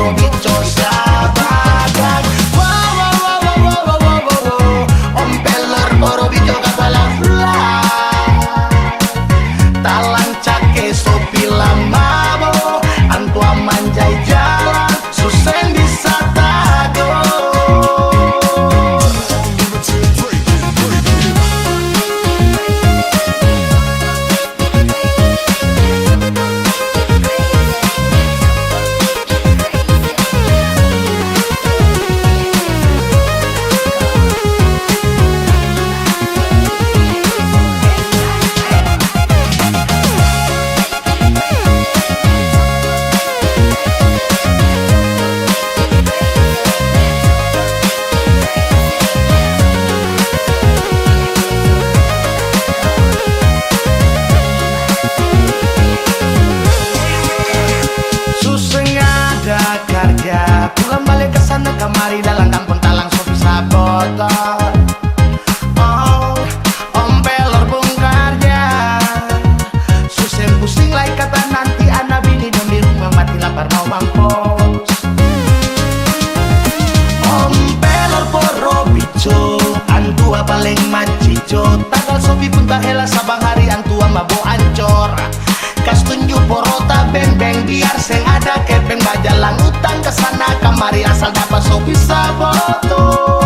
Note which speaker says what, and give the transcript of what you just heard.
Speaker 1: poro bicho sabagan. Wow wow wow wow wow wow wow. Om pelor poro bicho kapala talang cake sopi lamabo antua manjai jalan susen bisa tagor. Pulang balik ke sana kemari dalam kampung talang sopi sabotor. Oh, om pelor bung karja susah pusing lai kata nanti anak bini dong di rumah mati lapar mau mampus. Om pelor poro bico antua paling macico tanggal sopi pun tak hela sabang hari antua mabo ancor. Kas tunjuk porota beng-beng biar seng ada kepeng bajalang utang kesana kamari asal dapat sopi saboto.